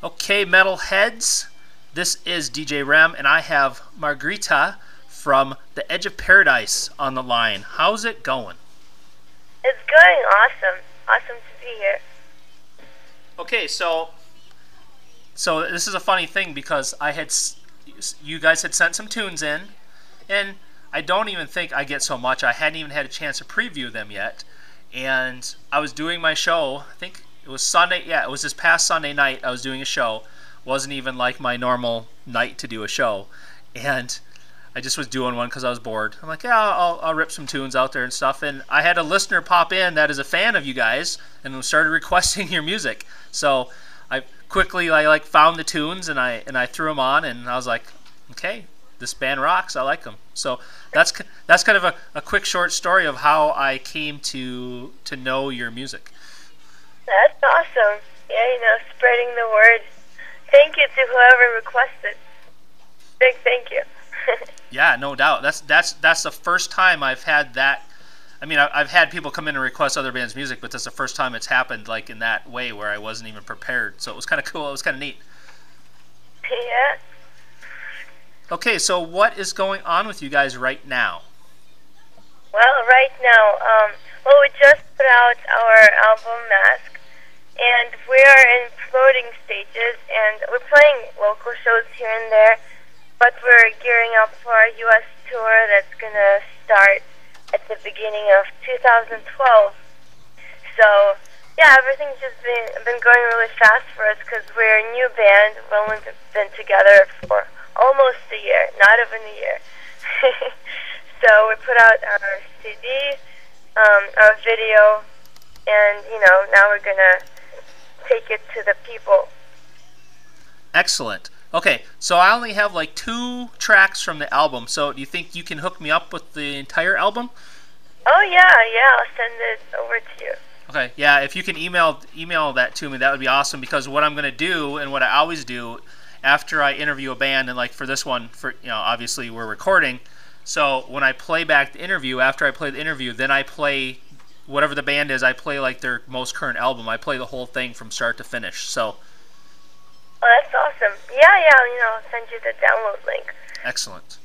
Okay, metalheads, this is DJ Rem, and I have Margarita from the Edge of Paradise on the line. How's it going? It's going awesome. Awesome to be here. Okay, so this is a funny thing because you guys had sent some tunes in, and I don't even think I get so much. I hadn't even had a chance to preview them yet, and I was doing my show. I think it was Sunday. Yeah, it was this past Sunday night. I was doing a show. Wasn't even like my normal night to do a show, and I just was doing one because I was bored. I'm like, yeah, I'll rip some tunes out there and stuff. And I had a listener pop in that is a fan of you guys and started requesting your music. So I quickly found the tunes and I threw them on, and I was like, okay, this band rocks. I like them. So that's kind of a quick short story of how I came to know your music. That's awesome. Yeah, spreading the word. Thank you to whoever requested. Big thank you. Yeah, no doubt. That's the first time I've had that. I mean, I've had people come in and request other bands' music, but that's the first time it's happened like in that way where I wasn't even prepared. So it was kind of cool. It was kind of neat. Yeah. Okay, so what is going on with you guys right now? Well, right now, we just put out our album Mask, and we are in promoting stages, and we're playing local shows here and there, but we're gearing up for our U.S. tour that's going to start at the beginning of 2012. So, yeah, everything's just been going really fast for us because we're a new band. We've only been together for almost a year, not even a year. So we put out our CD, our video, and, now we're going to take it to the people. Excellent. Okay, so I only have like 2 tracks from the album, so do you think you can hook me up with the entire album? Oh, yeah, I'll send it over to you. Okay, yeah, if you can email that to me, that would be awesome, because what I'm going to do, and what I always do, after I interview a band, and like for this one, obviously we're recording, so when I play back the interview, after I play the interview, then I play, whatever the band is, I play like their most current album. I play the whole thing from start to finish, so... Oh, that's awesome. Yeah, I'll send you the download link. Excellent.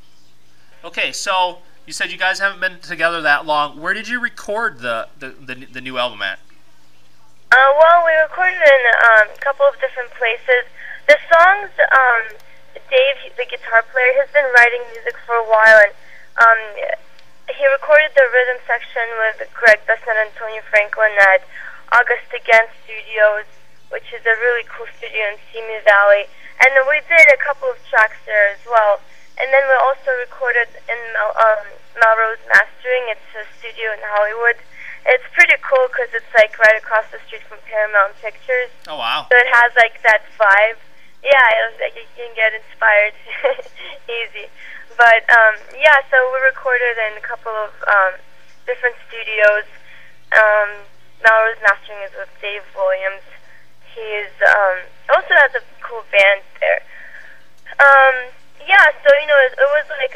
Okay, so you said you guys haven't been together that long. Where did you record the new album at? Well, we recorded in a couple of different places. The songs, Dave, the guitar player, has been writing music for a while, and he recorded the rhythm section with Greg the San Antonio Franklin at August Again Studios, which is a really cool studio in Simi Valley. And then we did a couple of tracks there as well. And then we also recorded in Melrose Mastering. It's a studio in Hollywood. It's pretty cool because it's like right across the street from Paramount Pictures. Oh, wow. So it has like that vibe. Yeah, it was like you can get inspired easy. But yeah, so we recorded in a couple of different studios. Melrose Mastering is with Dave Williams. He's also has a cool band there. Yeah, so it was like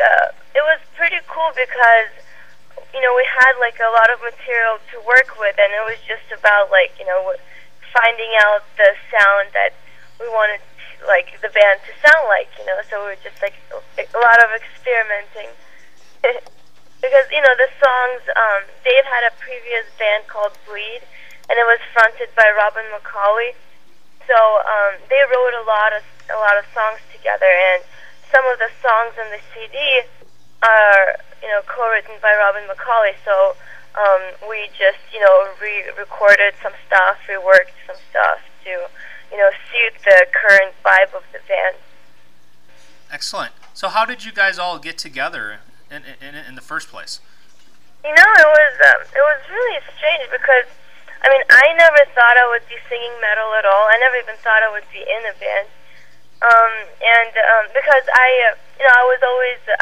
it was pretty cool because we had like a lot of material to work with, and it was just about like finding out the sound that we wanted like the band to sound like. So we were just like a lot of experimenting because the songs. Dave had a previous band called Bleed, and it was fronted by Robin McCauley. So they wrote a lot of songs together, and some of the songs in the CD are co-written by Robin McCauley. So we just re-recorded some stuff, reworked some stuff to suit the current vibe of the band. Excellent. So how did you guys all get together in the first place? It was really strange because I never thought I would be singing metal at all. I never even thought I would be in a band. Because I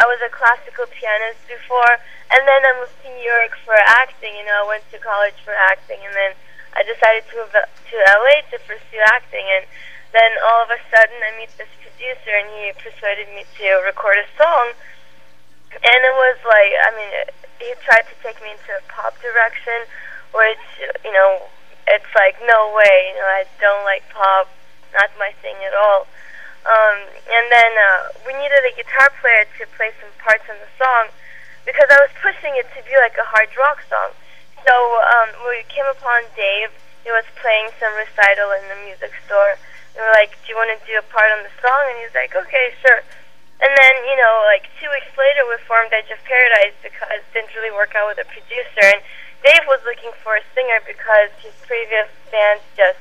was a classical pianist before, and then I moved to New York for acting. I went to college for acting, and then I decided to move to LA to pursue acting. And then all of a sudden, I meet this producer, and he persuaded me to record a song. And it was like, he tried to take me into a pop direction, which, it's like, no way, I don't like pop. not my thing at all. And then we needed a guitar player to play some parts on the song because I was pushing it to be like a hard rock song. So we came upon Dave. He was playing some recital in the music store. And we're like, do you want to do a part on the song? And he's like, okay, sure. And then, like 2 weeks later, we formed Edge of Paradise because it didn't really work out with a producer. And Dave was looking for a singer because his previous band just,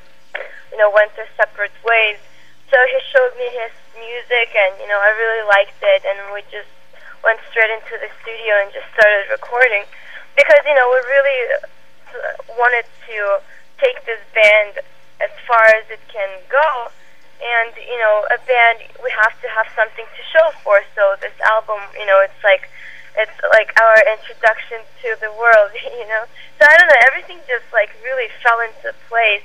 went their separate ways. So he showed me his music, and, I really liked it. And we just went straight into the studio and just started recording. Because, we really wanted to take this band as far as it can go. And, a band, we have to have something to show for. So this album, it's like our introduction to the world, So I don't know, everything just like really fell into place.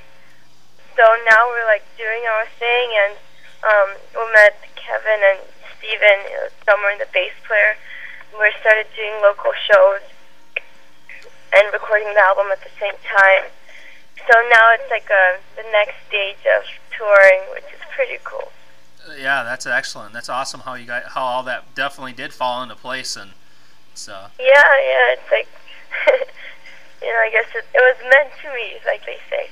So now we're like doing our thing, and we met Kevin and Steven, Summer and the bass player. We started doing local shows and recording the album at the same time. So now it's like the next stage of touring, which is pretty cool. Yeah, that's excellent. That's awesome how all that definitely did fall into place, and so. Yeah, it's like, I guess it was meant to be, like they say.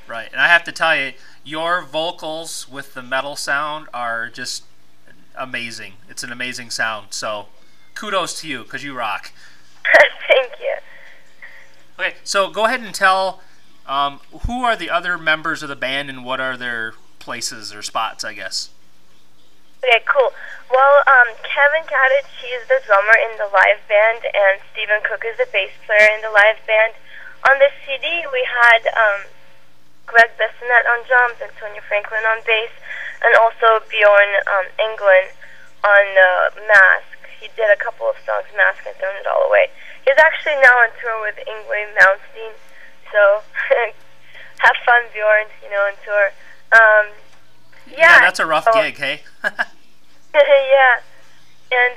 Right, and I have to tell you, your vocals with the metal sound are just amazing. It's an amazing sound, so kudos to you, because you rock. Thank you. Okay, so go ahead and tell who are the other members of the band and what are their places or spots, I guess. Okay, cool. Well, Kevin Kadich, he's the drummer in the live band, and Stephen Cook is the bass player in the live band. On the CD, we had Greg Bissonette on drums, and Antonio Franklin on bass, and also Bjorn Englund on Mask. He did a couple of songs, Mask and Thrown It All Away. He's actually now on tour with Yngwie Malmsteen, so have fun, Bjorn, on tour. Yeah, that's a rough gig, hey? Yeah. And,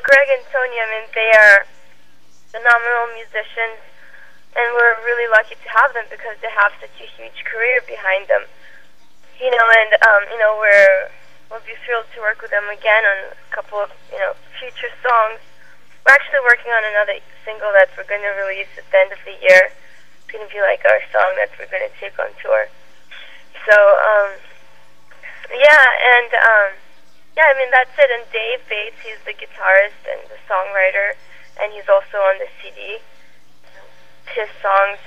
Greg and Tony, they are phenomenal musicians, and we're really lucky to have them because they have such a huge career behind them. We'll be thrilled to work with them again on a couple of, future songs. We're actually working on another single that we're going to release at the end of the year. It's going to be like our song that we're going to take on tour. So, that's it. And Dave Bates, he's the guitarist and the songwriter, and he's also on the CD, his songs.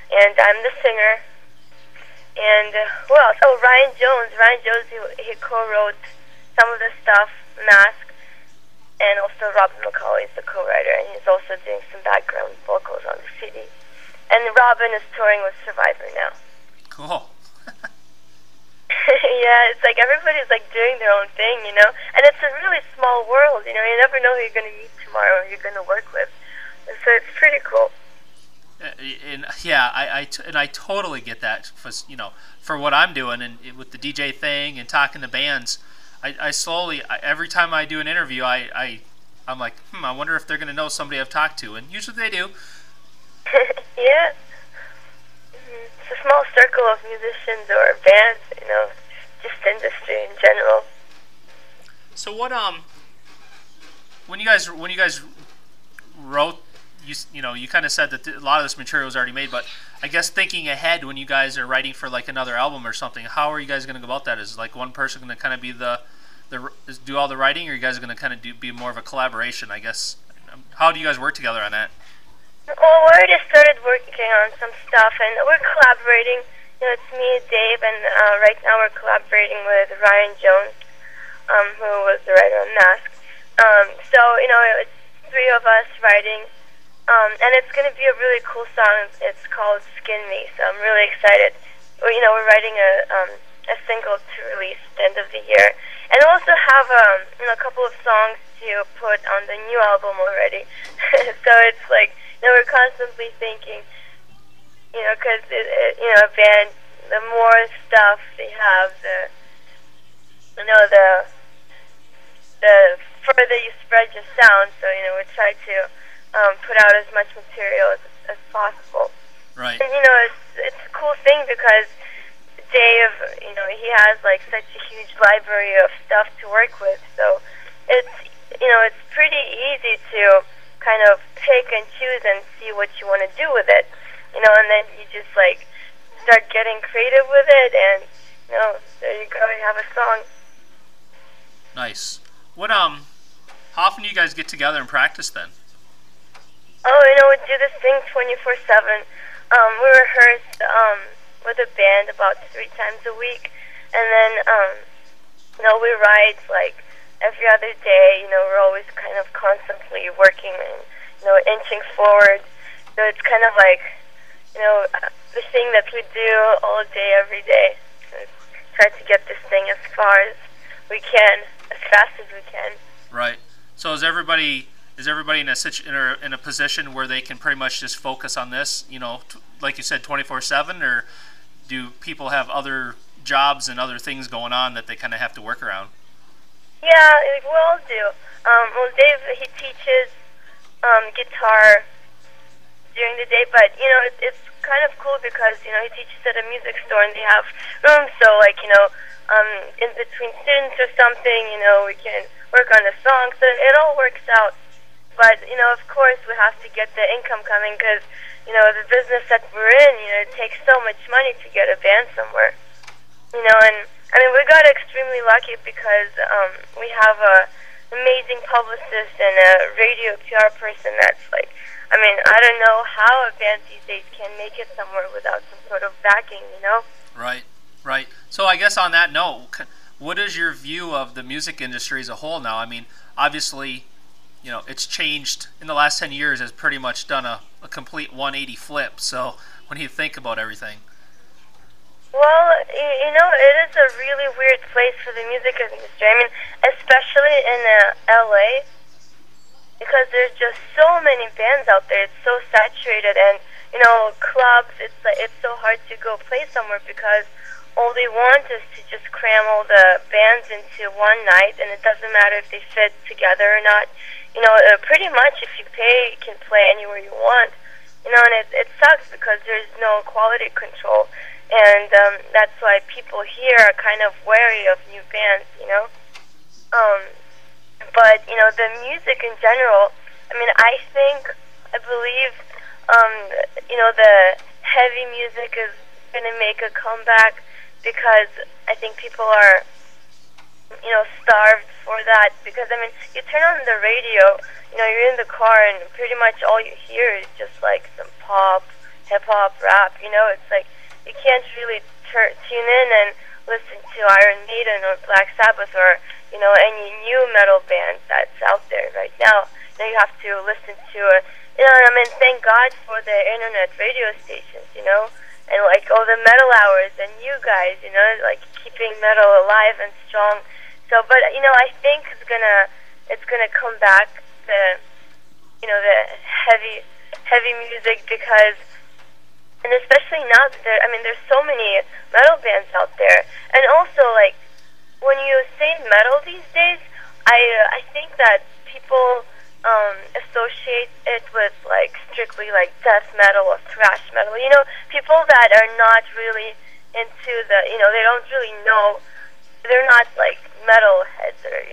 And I'm the singer. And who else? Oh, Ryan Jones. He co-wrote some of the stuff, Mask, and also Robin McCauley is the co-writer, and he's also doing some background vocals on the CD. And Robin is touring with Survivor now. Cool. Yeah, it's like everybody's like doing their own thing, and it's a really small world, you never know who you're going to meet tomorrow or you're going to work with, and so it's pretty cool. And yeah, I totally get that, for what I'm doing and with the DJ thing and talking to bands. I slowly, every time I do an interview, I'm like, I wonder if they're going to know somebody I've talked to, and usually they do. Yeah. It's a small circle of musicians or bands, just industry in general. So what, when you guys wrote, you kind of said that a lot of this material was already made, but I guess thinking ahead when you guys are writing for like another album or something, how are you guys going to go about that? Is like one person going to kind of be do all the writing, or are you guys going to kind of be more of a collaboration, I guess? How do you guys work together on that? Well, we already started working on some stuff, and we're collaborating. It's me, Dave, and right now we're collaborating with Ryan Jones, who was the writer on Mask. So, it's three of us writing, and it's going to be a really cool song. It's called Skin Me, so I'm really excited. We're writing a single to release at the end of the year. And we also have a couple of songs to put on the new album already. So it's like, we're constantly thinking, because, a band, the more stuff they have, the further you spread your sound. So, we try to put out as much material as possible. Right. And, it's a cool thing because Dave, he has like such a huge library of stuff to work with, so it's it's pretty easy to kind of pick and choose and see what you want to do with it, and then you just like start getting creative with it, and there you go, you have a song. Nice. How often do you guys get together and practice then? Oh, we do this thing 24/7. We rehearse with a band about 3 times a week, and then we write like every other day. We're always kind of constantly working and inching forward. So it's kind of like the thing that we do all day, every day. So try to get this thing as far as we can, as fast as we can. Right. So is everybody in a position where they can pretty much just focus on this, like you said, 24/7, or do people have other jobs and other things going on that they kind of have to work around? Yeah, we all do. Well, Dave, he teaches guitar during the day, but it's kind of cool because he teaches at a music store and they have rooms, so like in between students or something, we can work on the song, so it all works out. But of course, we have to get the income coming because the business that we're in, it takes so much money to get a band somewhere. And I mean, we got extremely lucky because we have a amazing publicist and a radio PR person that's like, I mean, I don't know how a band these days can make it somewhere without some sort of backing, Right, right. So I guess on that note, what is your view of the music industry as a whole now? I mean, obviously, it's changed in the last 10 years, has pretty much done a complete 180 flip. So when you think about everything? Well, it is a really weird place for the music industry. I mean, especially in LA, because there's just so many bands out there. It's so saturated, and clubs. It's so hard to go play somewhere because all they want is to just cram all the bands into one night, and it doesn't matter if they fit together or not. Pretty much if you pay, you can play anywhere you want. And it sucks because there's no quality control. And that's why people here are kind of wary of new bands, But, the music in general, I mean, I believe, the heavy music is going to make a comeback because I think people are, starved for that. Because, I mean, you turn on the radio, you're in the car and pretty much all you hear is just like some pop, hip-hop, rap, It's like, you can't really tune in and listen to Iron Maiden or Black Sabbath or, any new metal band that's out there right now. You have to listen to I mean, thank God for the internet radio stations, and like all the metal hours and you guys, like keeping metal alive and strong. So, but, I think it's gonna come back, the the heavy music, because, and especially now that there's so many metal bands out there. And also, like, when you say metal these days, I think that people associate it with, like, strictly, like, death metal or thrash metal. People that are not really into they don't really know. They're not, like, metal heads, or,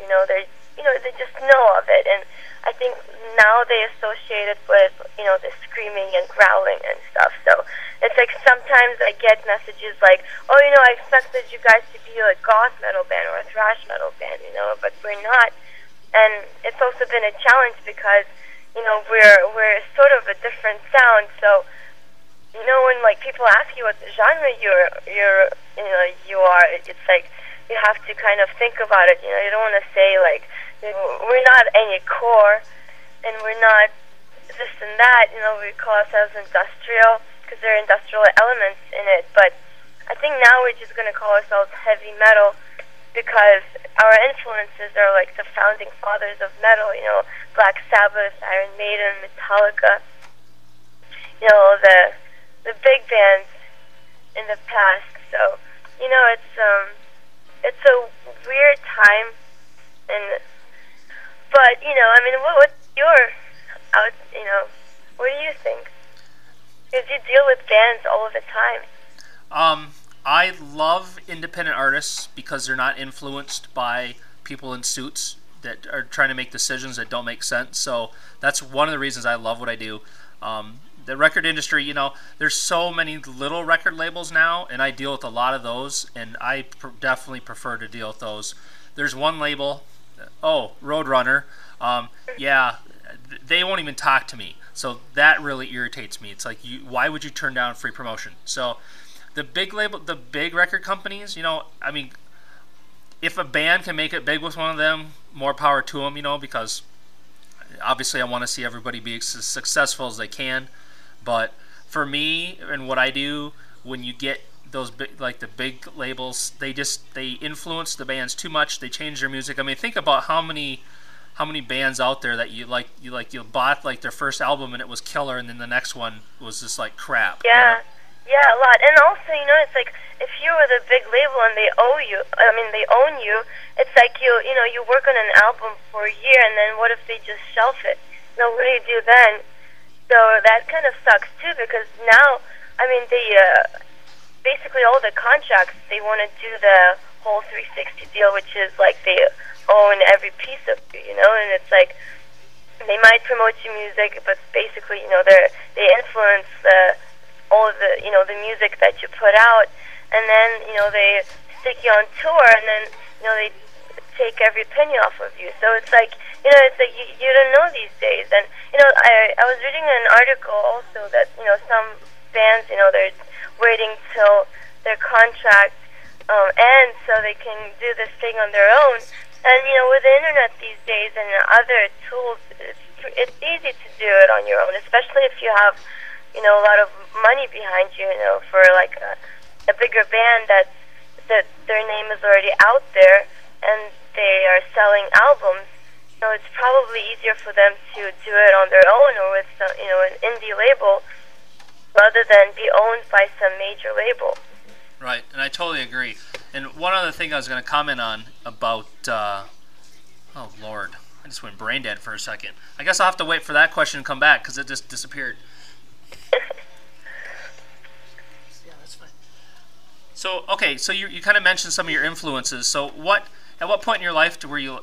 they just know of it. And I think now they associate it with, the screaming and growling and stuff. So it's like sometimes I get messages like, oh, I expected you guys to be a goth metal band or a thrash metal band, but we're not. And it's also been a challenge because, we're sort of a different sound. So, when like people ask you what genre you are, it's like you have to kind of think about it. You don't want to say like, we're not any core, and we're not this and that. We call ourselves industrial because there are industrial elements in it. But I think now we're just going to call ourselves heavy metal because our influences are like the founding fathers of metal. Black Sabbath, Iron Maiden, Metallica. The big bands in the past. So it's a weird time, but what's your what do you think? Because you deal with bands all of the time. I love independent artists because they're not influenced by people in suits that are trying to make decisions that don't make sense. So that's one of the reasons I love what I do. The record industry, there's so many little record labels now, and I deal with a lot of those, and I definitely prefer to deal with those. There's one label, Roadrunner. Yeah, they won't even talk to me. So that really irritates me. It's like, why would you turn down free promotion? So the big record companies, I mean, if a band can make it big with one of them, more power to them, because obviously I want to see everybody be as successful as they can. But for me and what I do, when you get those big, like the big labels, they influence the bands too much. They change their music. I mean, think about how many bands out there that you bought like their first album and it was killer, and then the next one was just like crap. Yeah. Yeah, a lot. And also, it's like if you were the big label and they own you, it's like you work on an album for a year, and then what if they just shelf it? What do you do then? So that kind of sucks too, because now, they basically all the contracts, they want to do the whole 360 deal, which is like they own every piece of you, and it's like they might promote your music, but basically, they influence all of the the music that you put out, and then they stick you on tour, and then they take every penny off of you. So it's like you don't know these days. And I was reading an article also that some bands they're waiting till their contract ends so they can do this thing on their own. And with the internet these days and other tools, it's easy to do it on your own, especially if you have a lot of money behind you, for like a bigger band that their name is already out there and they are selling albums. It's probably easier for them to do it on their own or with some, an indie label rather than be owned by some major label. Right, and I totally agree. And one other thing I was going to comment on about, oh Lord, I just went brain dead for a second. I guess I'll have to wait for that question to come back because it just disappeared. Yeah, that's fine. So, okay, so you kind of mentioned some of your influences. So at what point in your life were you,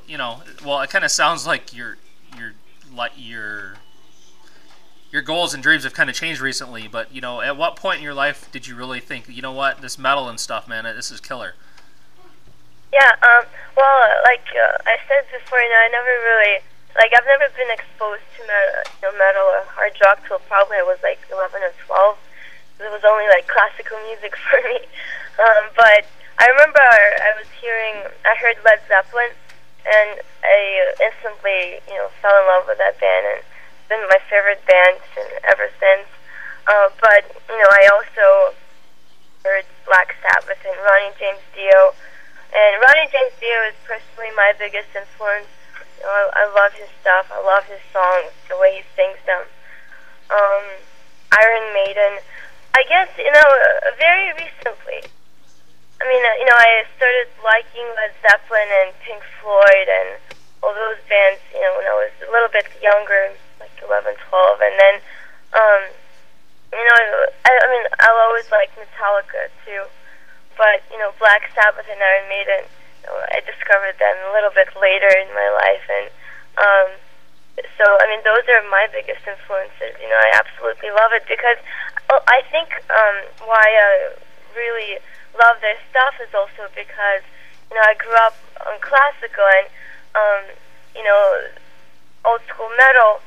well, it kind of sounds like your goals and dreams have kind of changed recently, but, at what point in your life did you really think, this metal and stuff, man, this is killer? Yeah, well, like I said before, I never really, I've never been exposed to metal or hard rock till probably I was like 11 or 12. It was only like classical music for me. But I remember I heard Led Zeppelin, and I instantly, fell in love with that band, and it's been my favorite band ever since. But, I also heard Black Sabbath and Ronnie James Dio. And Ronnie James Dio is personally my biggest influence. I love his stuff. I love his songs, the way he sings them. Iron Maiden. I guess, very recently. I started liking Led Zeppelin and Pink Floyd and all those bands, when I was a little bit younger, like 11, 12. And then, I'll always like Metallica, too. But, Black Sabbath and Iron Maiden, I discovered them a little bit later in my life. And so, those are my biggest influences. I absolutely love it because I think why I really love their stuff is also because, I grew up on classical and, old school metal.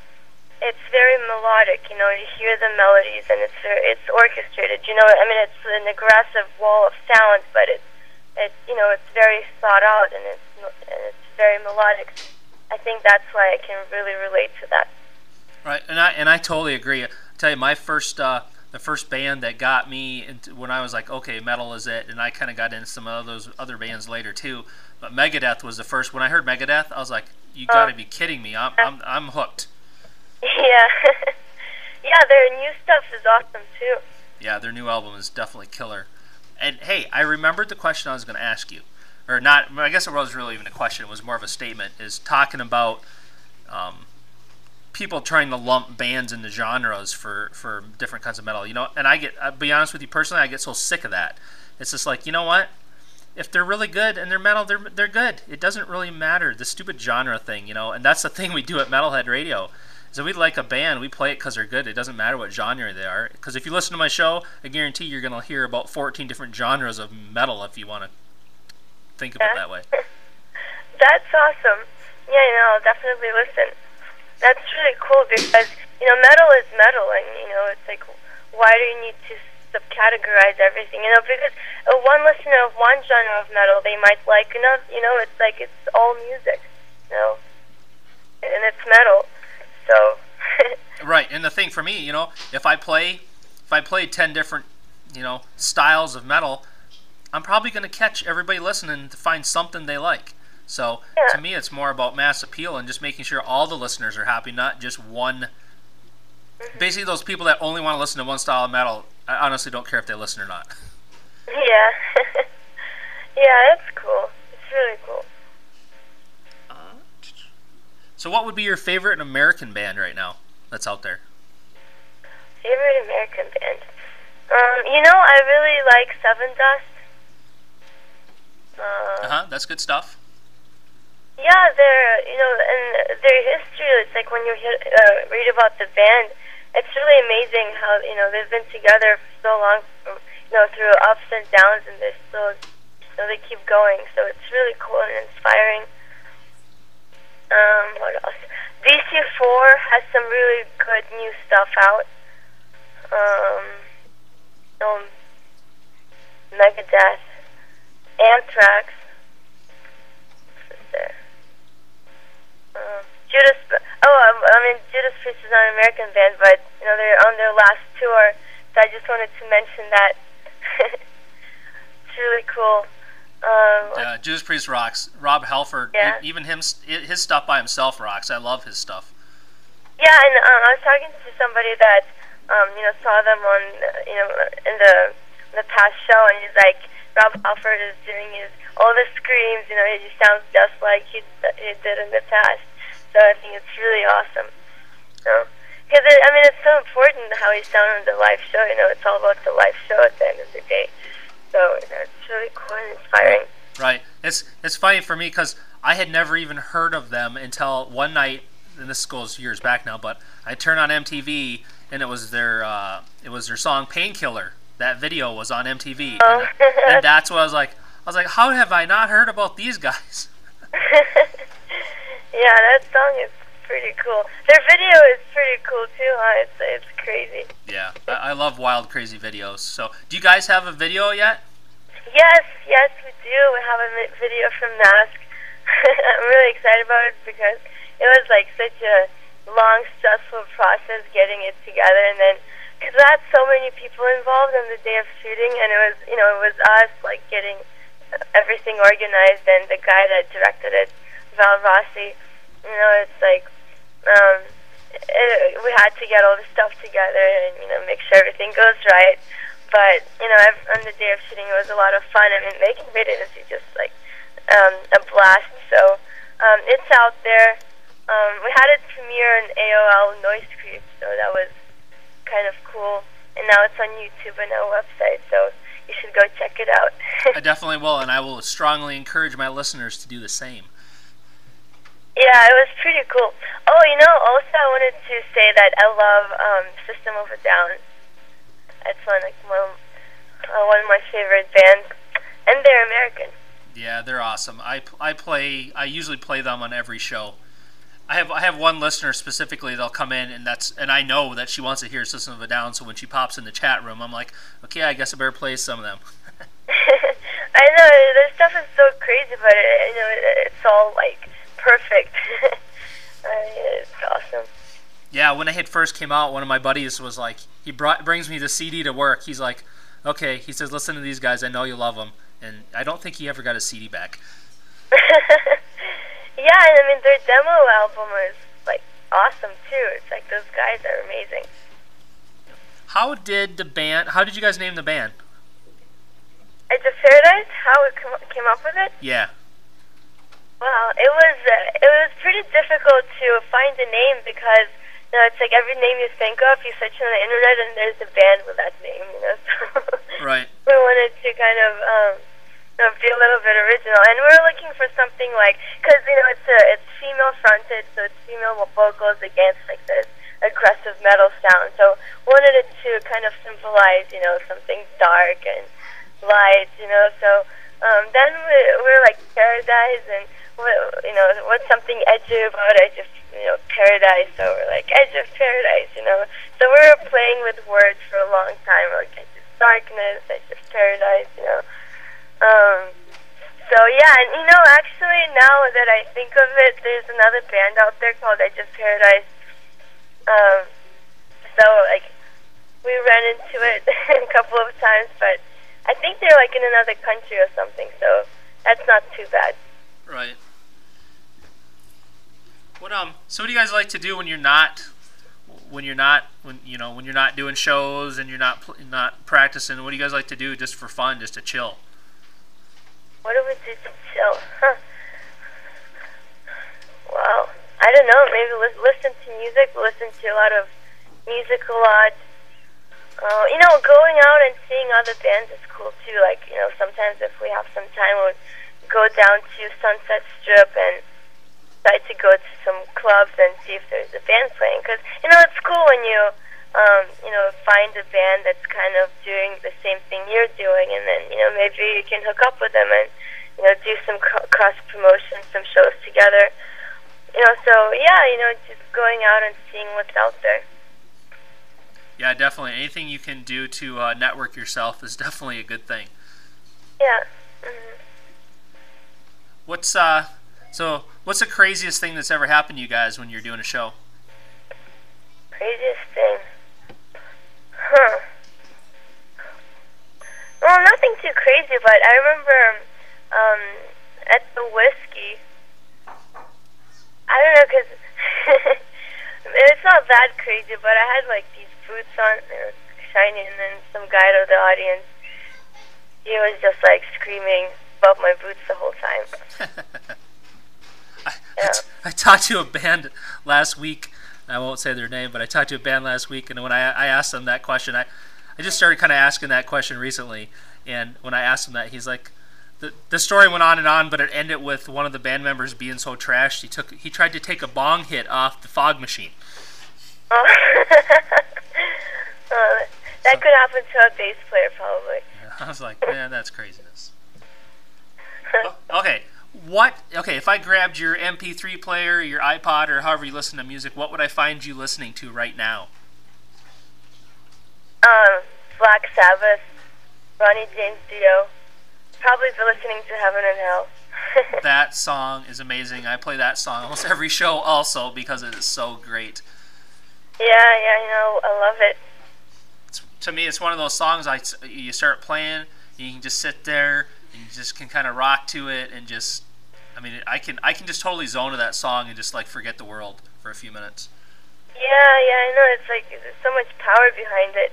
It's very melodic, you hear the melodies and it's orchestrated, it's an aggressive wall of sound, but it's very thought out and it's very melodic. I think that's why I can really relate to that. Right, and I totally agree. I tell you, my first the first band that got me into, when I was like, okay, metal is it, and I kind of got into some of those other bands later too. But Megadeth was the first. When I heard Megadeth, I was like, you got to be kidding me! I'm hooked. Yeah, yeah, their new stuff is awesome too. Yeah, their new album is definitely killer. And hey, I remembered the question I was going to ask you, or not. I guess it wasn't really even a question; it was more of a statement. Is talking about people trying to lump bands into genres for different kinds of metal, you know. And I'll be honest with you personally, I get so sick of that. It's just like, you know what? If they're really good and they're metal, they're good. It doesn't really matter, the stupid genre thing, you know. And that's the thing we do at Metalhead Radio. So we like a band, we play it because they're good. It doesn't matter what genre they are. Because if you listen to my show, I guarantee you're going to hear about 14 different genres of metal if you want to think of it that way. That's awesome. Yeah, you know, I'll definitely listen. That's really cool because, you know, metal is metal, and, you know, it's like, why do you need to subcategorize everything? You know, because one listener of one genre of metal, they might like another, you know, it's like it's all music, you know, and it's metal. So right, and the thing for me, you know, if I play 10 different, you know, styles of metal, I'm probably going to catch everybody listening to find something they like. So to me, it's more about mass appeal and just making sure all the listeners are happy, not just one. Basically, those people that only want to listen to one style of metal, I honestly don't care if they listen or not. Yeah. Yeah, that's cool. It's really cool. So what would be your favorite American band right now that's out there? Favorite American band? You know, I really like Seven Dust. That's good stuff. Yeah, you know, and their history, it's like when you read about the band, it's really amazing how, you know, they've been together for so long, you know, through ups and downs, and they're still, you know, they keep going, so it's really cool and inspiring. What else? DC4 has some really good new stuff out. Megadeth, Anthrax. What's there? Judas Priest is not an American band, but, you know, they're on their last tour, so I just wanted to mention that. It's really cool. Judas Priest rocks. Rob Halford, even his stuff by himself rocks. I love his stuff. Yeah, and I was talking to somebody that you know, saw them on you know, in the past show, and he's like, Rob Halford is doing all the screams. You know, he sounds just like he did in the past. So I think it's really awesome. Because it's so important how he sounded in the live show. You know, it's all about the live show at the end of the day. So it's really cool and inspiring. Right. It's funny for me because I had never even heard of them until one night, and this goes years back now, but I turned on MTV and it was their song "Painkiller." That video was on MTV, and that's what I was like, how have I not heard about these guys? Yeah, that song is pretty cool. Their video is pretty cool too, huh? It's crazy. Yeah, I love wild, crazy videos. So, do you guys have a video yet? Yes, we do. We have a video from Mask. I'm really excited about it because it was like such a long, stressful process getting it together, and then because we had so many people involved on the day of shooting, and it was us like getting everything organized, and the guy that directed it, Val Rossi. You know, it's like we had to get all the stuff together and, you know, make sure everything goes right. But, you know, on the day of shooting, it was a lot of fun. I mean, making videos is just like a blast. So it's out there. We had it premiere in AOL Noise Creep, so that was kind of cool. And now it's on YouTube and our website, so you should go check it out. I definitely will, and I will strongly encourage my listeners to do the same. Yeah, it was pretty cool. Oh, you know, also I wanted to say that I love System of a Down. It's one of my favorite bands, and they're American. Yeah, they're awesome. I usually play them on every show. I have one listener specifically that'll come in, and I know that she wants to hear System of a Down. So when she pops in the chat room, I'm like, okay, I guess I better play some of them. I know their stuff is so crazy, but you know, it's all like perfect. It's awesome. Yeah, when it first came out, one of my buddies was like, he brings me the CD to work. He's like, okay, he says, listen to these guys. I know you love them, and I don't think he ever got a CD back. Yeah, and I mean, their demo album is, like, awesome, too. It's like, those guys are amazing. How did you guys name the band? It's a Paradise? How we came up with it? Yeah. Well, it was pretty difficult to find a name because you know, it's like every name you think of, you search on the internet, and there's a band with that name. You know, so Right. we wanted to kind of you know, be a little bit original, and we're looking for something like, because you know, it's female fronted, so it's female vocals against like this aggressive metal sound. So wanted it to kind of symbolize, you know, something dark and light, you know. So then we're like paradise, and you know, what's something edgy about it? Just, you know, paradise. So we're like edge of paradise, you know. So we were playing with words for a long time. We're like edge of darkness, edge of paradise, you know. So yeah, and you know, actually now that I think of it, there's another band out there called Edge of Paradise. So like we ran into it a couple of times, but I think they're like in another country or something, so that's not too bad. Right. So what do you guys like to do when you're not doing shows and you're not practicing? What do you guys like to do just for fun, just to chill? What do we do to chill? Huh. Well, I don't know. Maybe listen to music. Listen to a lot of music a lot. You know, going out and seeing other bands is cool too. Like, you know, sometimes if we have some time, we'll go down to Sunset Strip and try to go to some clubs and see if there's a band playing. Because, you know, it's cool when you know, find a band that's kind of doing the same thing you're doing, and then, you know, maybe you can hook up with them and, you know, do some cross promotion, some shows together. You know, so yeah, you know, just going out and seeing what's out there. Yeah, definitely. Anything you can do to network yourself is definitely a good thing. Yeah. Mm-hmm. What's the craziest thing that's ever happened to you guys when you're doing a show? Craziest thing? Huh. Well, nothing too crazy, but I remember at the Whiskey, I don't know, because it's not that crazy, but I had like these boots on, and it was shiny, and then some guy out of the audience, he was just like screaming about my boots the whole time. I talked to a band last week. I won't say their name, but I talked to a band last week, and when I asked them that question, I just started kind of asking that question recently, and when I asked him that, he's like, the story went on, but it ended with one of the band members being so trashed, he tried to take a bong hit off the fog machine. Oh. That could happen to a bass player, probably. Yeah, I was like, man, that's craziness. Okay. If I grabbed your MP3 player, your iPod, or however you listen to music, what would I find you listening to right now? Black Sabbath, Ronnie James Dio. Probably be listening to Heaven and Hell. That song is amazing. I play that song almost every show also because it is so great. Yeah, you know, I love it. To me, it's one of those songs you start playing, you can just sit there, and you just can kind of rock to it, and just, I mean, I can just totally zone to that song and just like forget the world for a few minutes. Yeah, I know. It's like there's so much power behind it,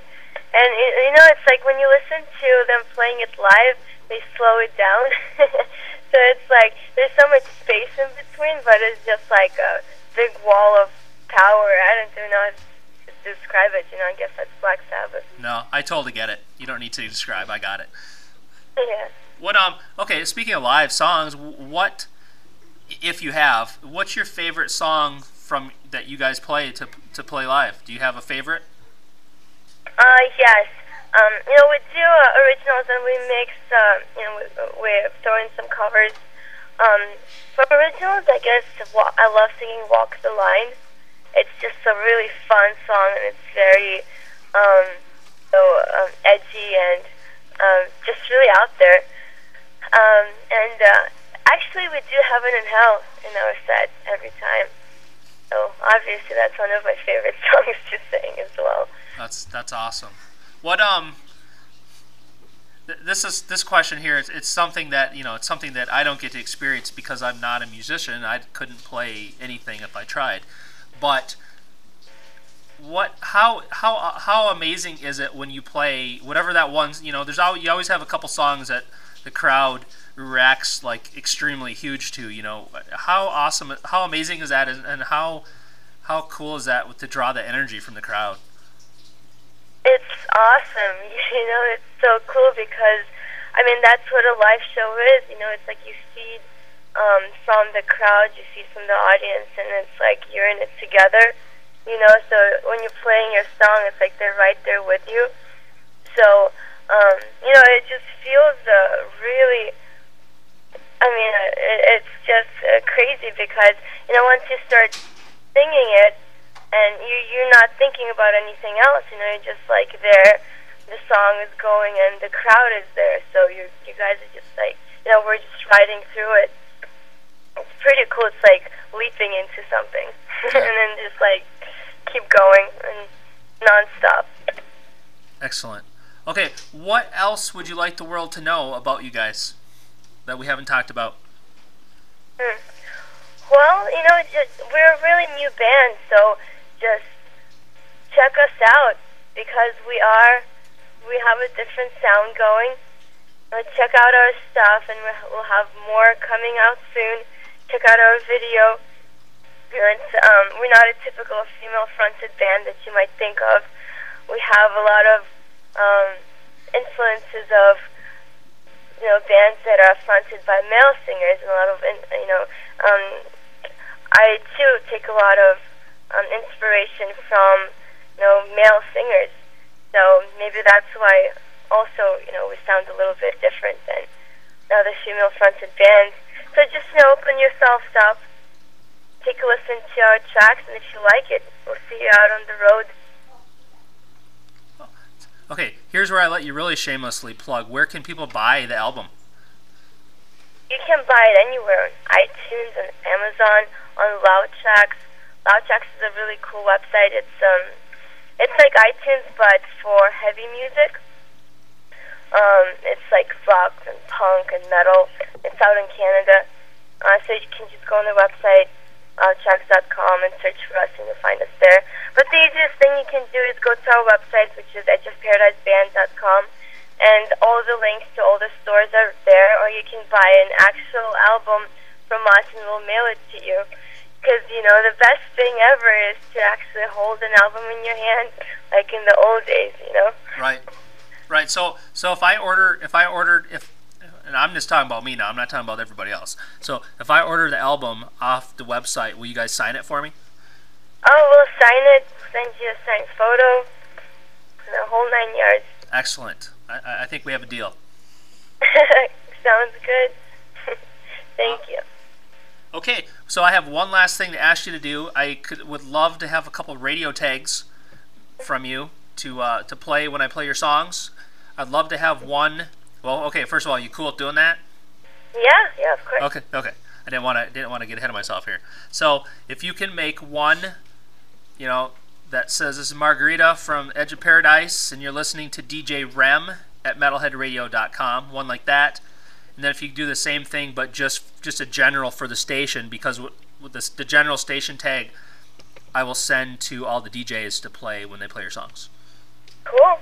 and you know, it's like when you listen to them playing it live, they slow it down. So it's like there's so much space in between, but it's just like a big wall of power. I don't even know how to describe it. You know, I guess that's Black Sabbath. No, I totally get it. You don't need to describe. I got it. Yeah. Okay, speaking of live songs, what, if you have, what's your favorite song from that you guys play to play live? Do you have a favorite? Yes. You know, we do originals, and we mix, you know, we throw in some covers. For originals, I guess I love singing Walk the Line. It's just a really fun song, and it's very edgy and just really out there. And actually, we do Heaven and Hell in our set every time. So obviously, that's one of my favorite songs to sing as well. That's awesome. What this question here, it's something that, you know, it's something that I don't get to experience because I'm not a musician. I couldn't play anything if I tried. But how amazing is it when you play whatever that one's, you know, you always have a couple songs that the crowd reacts like extremely huge to, you know. How awesome, how amazing is that, and how how cool is that to draw the energy from the crowd? It's awesome. You know, it's so cool because, I mean, that's what a live show is. You know, it's like you feed from the crowd, you feed from the audience, and it's like you're in it together. You know, so when you're playing your song, it's like they're right there with you. So, you know, it just feels really, I mean, it's just crazy because, you know, once you start singing it, and you're not thinking about anything else, you know, you're just like there, the song is going, and the crowd is there, so you guys are just like, you know, we're just riding through it. It's pretty cool. It's like leaping into something, and then just like keep going and non-stop. Excellent. Okay, what else would you like the world to know about you guys that we haven't talked about? Well, you know, we're a really new band, so just check us out because we have a different sound going. Check out our stuff, and we'll have more coming out soon. Check out our video. We're not a typical female-fronted band that you might think of. We have a lot of influences of, you know, bands that are fronted by male singers, and a lot of, you know, I too take a lot of inspiration from, you know, male singers. So maybe that's why also, you know, we sound a little bit different than other female-fronted bands. So just, you know, open yourselves up, take a listen to our tracks, and if you like it, we'll see you out on the road. Okay, here's where I let you really shamelessly plug. Where can people buy the album? You can buy it anywhere on iTunes and Amazon, on Loudtracks. Loudtracks is a really cool website. It's like iTunes but for heavy music. It's like rock and punk and metal. It's out in Canada. So you can just go on the website, loudtracks.com, and search for us, and you'll find us there. But the easiest thing you can do is go to our website, which is edgeofparadiseband.com, and all the links to all the stores are there, or you can buy an actual album from us and we'll mail it to you. Because, you know, the best thing ever is to actually hold an album in your hand, like in the old days, you know? Right. Right. So if and I'm just talking about me now, I'm not talking about everybody else. So if I order the album off the website, will you guys sign it for me? Oh, we'll sign it, send you a signed photo, the whole 9 yards. Excellent. I think we have a deal. Sounds good. Thank you. Okay, so I have one last thing to ask you to do. Would love to have a couple radio tags from you to play when I play your songs. I'd love to have one. Well, okay. First of all, you cool with doing that? Yeah, of course. Okay. I didn't want to get ahead of myself here. So if you can make one, you know, that says this is Margarita from Edge of Paradise, and you're listening to DJ REM at metalheadradio.com, one like that. And then if you do the same thing, but just a general for the station, because with the general station tag, I will send to all the DJs to play when they play your songs. Cool.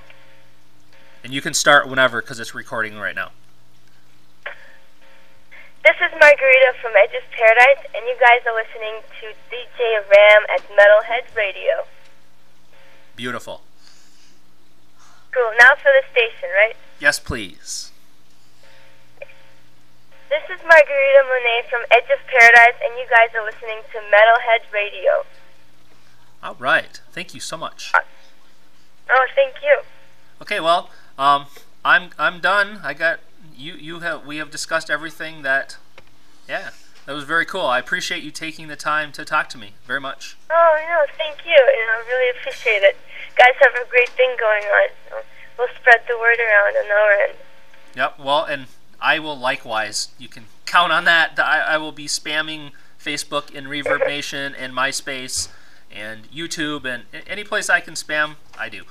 And you can start whenever, because it's recording right now. This is Margarita from Edge of Paradise, and you guys are listening to DJ Ram at Metalhead Radio. Beautiful. Cool. Now for the station, right? Yes, please. This is Margarita Monet from Edge of Paradise, and you guys are listening to Metalhead Radio. All right. Thank you so much. Oh, thank you. Okay, well, I'm done. I got we have discussed everything that was very cool. I appreciate you taking the time to talk to me very much. Oh, no, thank you. I really appreciate it. Guys have a great thing going on. We'll spread the word around on our end. Yep, well, and I will likewise. You can count on that. I will be spamming Facebook and Reverb Nation and MySpace and YouTube and any place I can spam, I do.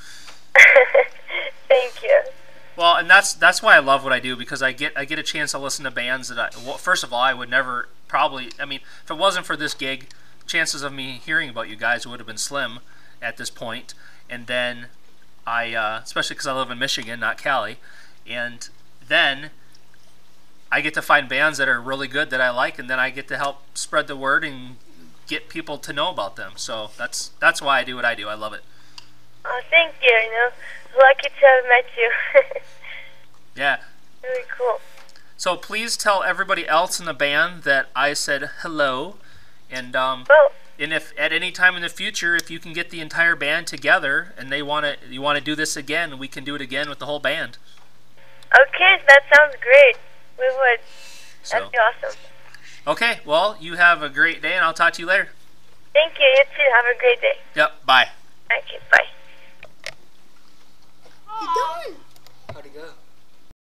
Thank you. Well, and that's why I love what I do, because I get a chance to listen to bands that first of all, I would never probably, I mean, if it wasn't for this gig, chances of me hearing about you guys would have been slim at this point. And then especially because I live in Michigan, not Cali, and then I get to find bands that are really good that I like, and then I get to help spread the word and get people to know about them. So that's why I do what I do. I love it. Oh, thank you. You know, lucky to have met you. Yeah. Really cool. So please tell everybody else in the band that I said hello, and Well, and if at any time in the future, if you can get the entire band together and you want to do this again, we can do it again with the whole band. okay, that sounds great. We would. So, That'd be awesome. okay, well, you have a great day, and I'll talk to you later. Thank you. You too. Have a great day. Yep, bye. Okay, bye. You going? How'd it go?